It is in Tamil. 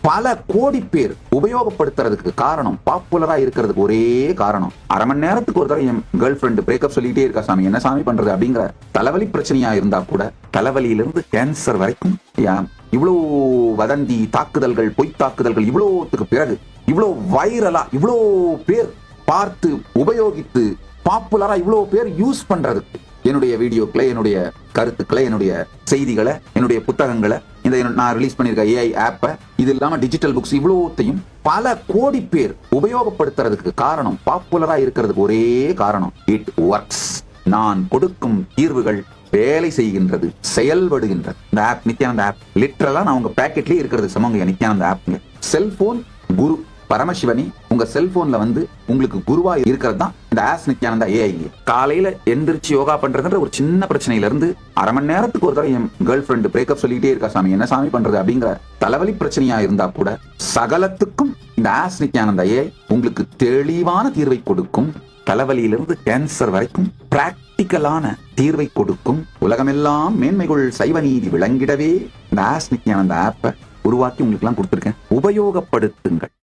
பல கோடி பேர் உபயோகப்படுத்துறதுக்கு காரணம், பாப்புலரா இருக்கிறதுக்கு ஒரே காரணம், அரை மணி நேரத்துக்கு ஒரு தடவை என் கேர்ள் ஃபிரெண்ட் பிரேக்கப் சொல்லிட்டே இருக்கா சாமி, என்ன சாமி பண்றது அப்படிங்கிற தலைவலி பிரச்சனையா இருந்தா கூட, தலைவலியிலிருந்து கேன்சர் வரைக்கும் இவ்வளவு வதந்தி தாக்குதல்கள், பொய் தாக்குதல்கள், இவ்வளவுக்கு பிறகு இவ்வளவு வைரலா, இவ்வளவு பேர் பார்த்து உபயோகித்து பாப்புலரா இவ்வளவு பேர் யூஸ் பண்றதுக்கு என்னுடைய வீடியோக்களை, என்னுடைய கருத்துக்களை, என்னுடைய செய்திகளை, என்னுடைய புத்தகங்களை, இந்த நான் ரிலீஸ் பண்ணிருக்க ஏஐ ஆப்பை, இது இல்லாம டிஜிட்டல் புக்ஸ், இவ்வளவுத்தையும் பல கோடி பேர் உபயோகப்படுத்துறதுக்கு காரணம், பாப்புலரா இருக்கிறதுக்கு ஒரே காரணம், இட் ஒர்க்ஸ். நான் கொடுக்கும் தீர்வுகள் வேலை செய்கின்றது, செயல்படுகின்றது. இந்த ஆப் நித்யானந்த ஆப் லிட்டரலா நான் உங்க பேக்கெட்லயே இருக்கிறது சமங்க நித்யானந்த ஆப்ங்க. செல்போன் குரு பரமசிவனி உங்க செல்போன்ல உங்களுக்கு குருவா இருக்கிறது தான் இந்த ஆஸ் நித்யானந்தா ஏஐ. காலையில எந்திரிச்சு யோகா பண்றதுன்ற ஒரு சின்ன பிரச்சனையில இருந்து அரை மணி நேரத்துக்கு ஒரு தடவை என் கேர்ள் ஃபிரெண்ட் பிரேக்கப் சொல்லிட்டே இருக்கா சாமி, என்ன சாமி பண்றது அப்படிங்கிற தலைவலி பிரச்சனையா இருந்தா கூட, சகலத்துக்கும் இந்த ஆஸ் நித்யானந்தா ஏஐ உங்களுக்கு தெளிவான தீர்வை கொடுக்கும். தலைவலியிலிருந்து கேன்சர் வரைக்கும் பிராக்டிக்கலான தீர்வை கொடுக்கும். உலகமெல்லாம் மேன்மைகள் சைவ நீதி விளங்கிடவே இந்த ஆஸ் நித்யானந்தா ஆப்பை உருவாக்கி உங்களுக்கு எல்லாம் கொடுத்திருக்கேன். உபயோகப்படுத்துங்கள்.